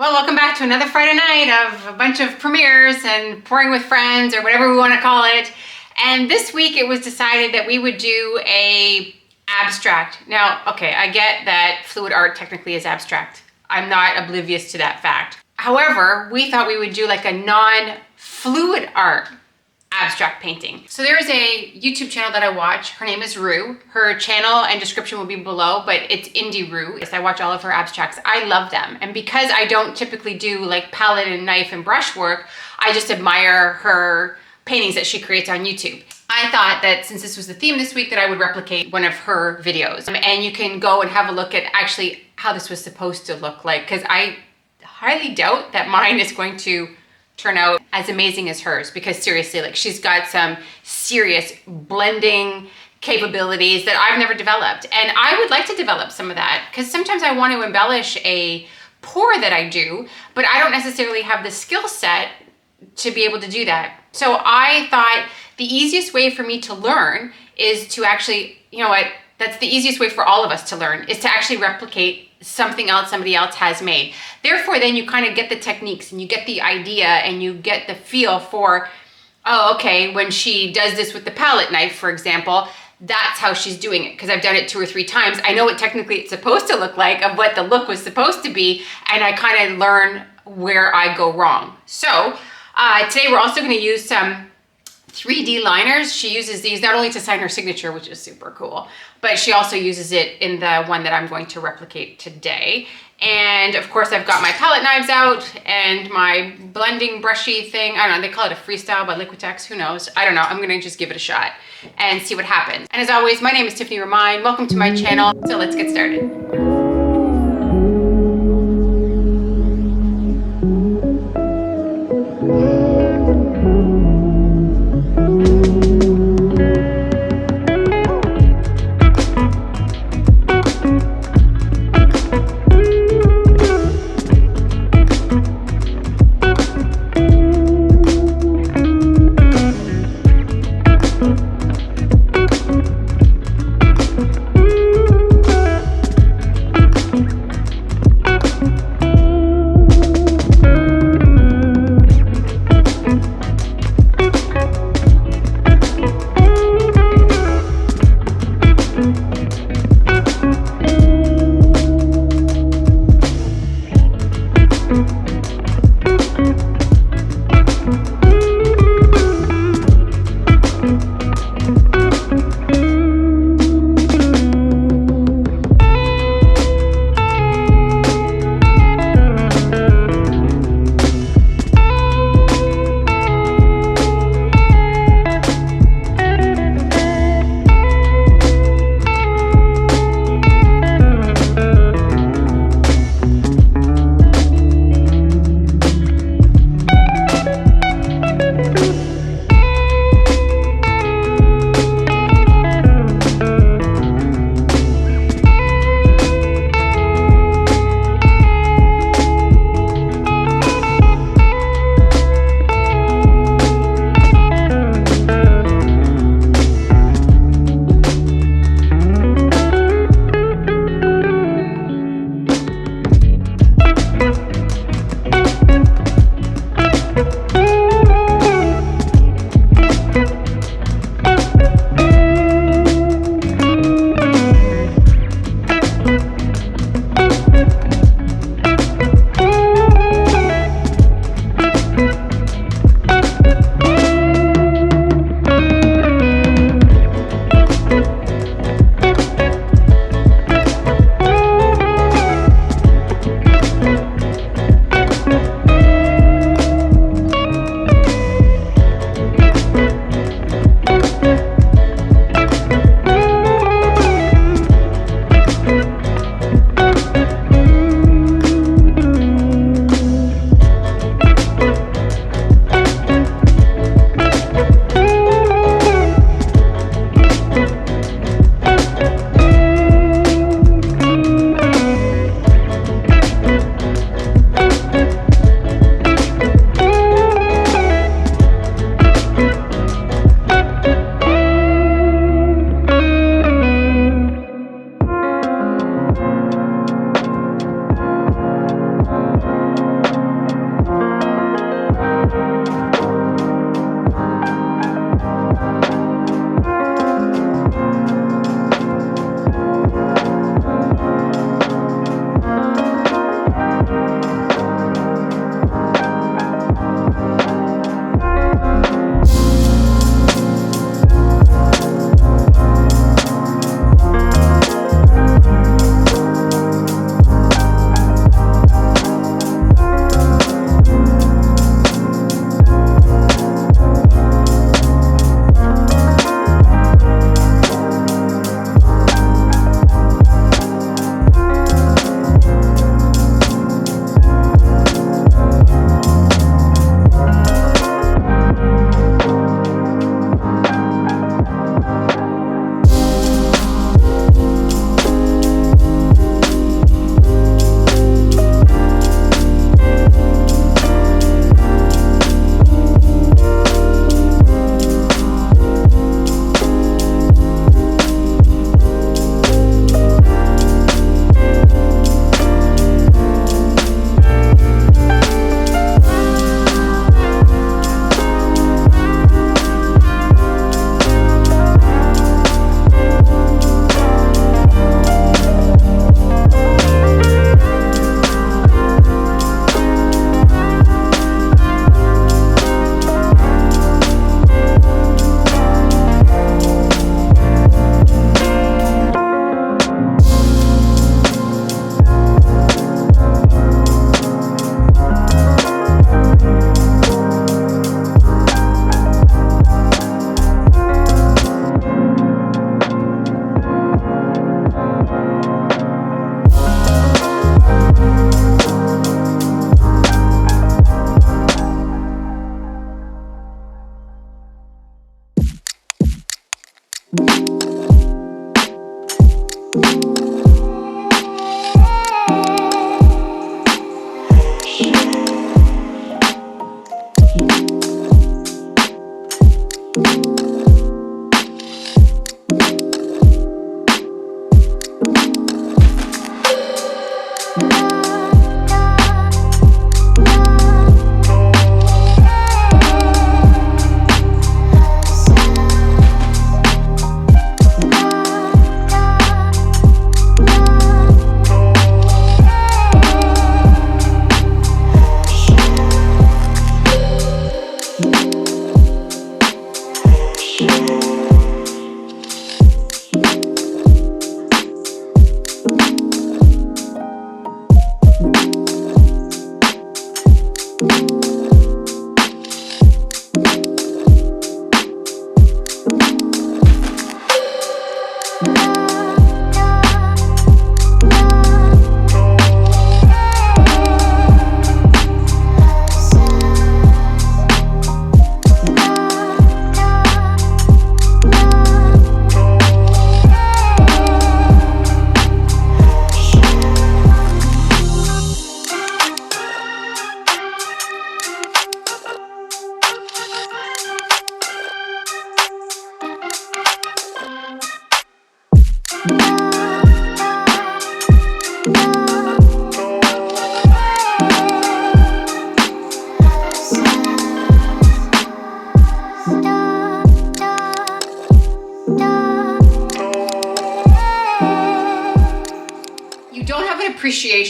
Well, welcome back to another Friday night of a bunch of premieres and pouring with friends or whatever we want to call it. And this week it was decided that we would do a abstract. Now, okay, I get that fluid art technically is abstract. I'm not oblivious to that fact. However, we thought we would do like a non-fluid art abstract painting. So there is a YouTube channel that I watch. Her name is Ru. Her channel and description will be below, but it's IndieRu. Yes, I watch all of her abstracts. I love them. And because I don't typically do like palette and knife and brush work, I just admire her paintings that she creates on YouTube. I thought that since this was the theme this week that I would replicate one of her videos. And you can go and have a look at actually how this was supposed to look like, because I highly doubt that mine is going to turn out as amazing as hers, because seriously, like, she's got some serious blending capabilities that I've never developed. And I would like to develop some of that, because sometimes I want to embellish a pour that I do, but I don't necessarily have the skill set to be able to do that. So I thought the easiest way for me to learn is to actually, you know what, that's the easiest way for all of us to learn, is to actually replicate something else somebody else has made. Therefore, then you kind of get the techniques and you get the idea and you get the feel for, oh, okay, when she does this with the palette knife, for example, that's how she's doing it, because I've done it 2 or 3 times. I know what technically it's supposed to look like, of what the look was supposed to be, and I kind of learn where I go wrong. So today we're also going to use some 3D liners. She uses these not only to sign her signature, which is super cool, but she also uses it in the one that I'm going to replicate today. And of course, I've got my palette knives out and my blending brushy thing. I don't know, they call it a freestyle by Liquitex, who knows? I don't know, I'm gonna just give it a shot and see what happens. And as always, my name is Tiffany Remijn. Welcome to my channel. So let's get started.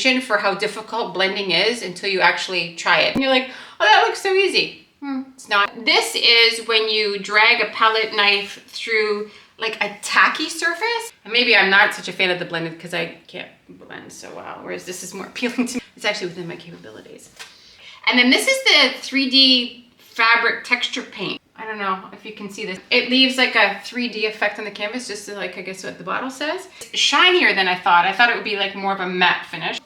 appreciation for how difficult blending is until you actually try it. And you're like, oh, that looks so easy. It's not. This is when you drag a palette knife through like a tacky surface. And maybe I'm not such a fan of the blended because I can't blend so well, whereas this is more appealing to me. It's actually within my capabilities. And then this is the 3D fabric texture paint. I don't know if you can see this. It leaves like a 3D effect on the canvas, just like I guess what the bottle says. It's shinier than I thought. I thought it would be like more of a matte finish.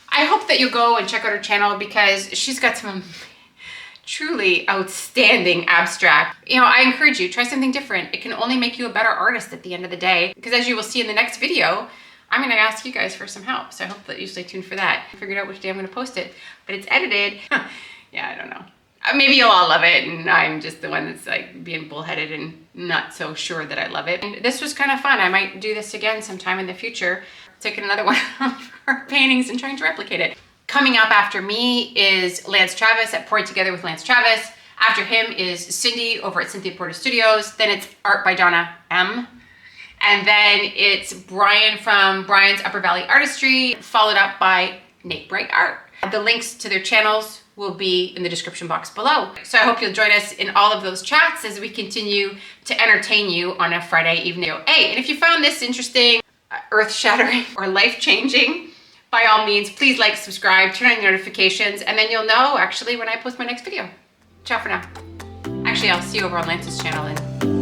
I hope that you'll go and check out her channel because she's got some truly outstanding abstract. You know, I encourage you, try something different. It can only make you a better artist at the end of the day. Because as you will see in the next video, I'm gonna ask you guys for some help. So I hope that you stay tuned for that. I figured out which day I'm gonna post it, but it's edited. Yeah, I don't know. Maybe you'll all love it and I'm just the one that's like being bullheaded and not so sure that I love it. And this was kind of fun. I might do this again sometime in the future. Taking another one of our paintings and trying to replicate it. Coming up after me is Lance Travis at Pouring Together with Lance Travis. After him is Cindy over at Cynthia Porter Studios. Then it's art by Donna M. And then it's Brian from Brian's Upper Valley Artistry, followed up by Nate Bright Art. The links to their channels will be in the description box below. So I hope you'll join us in all of those chats as we continue to entertain you on a Friday evening. Hey, and if you found this interesting, earth-shattering, or life-changing, by all means, please like, subscribe, turn on your notifications, and then you'll know actually when I post my next video. Ciao for now. Actually, I'll see you over on Lance's channel and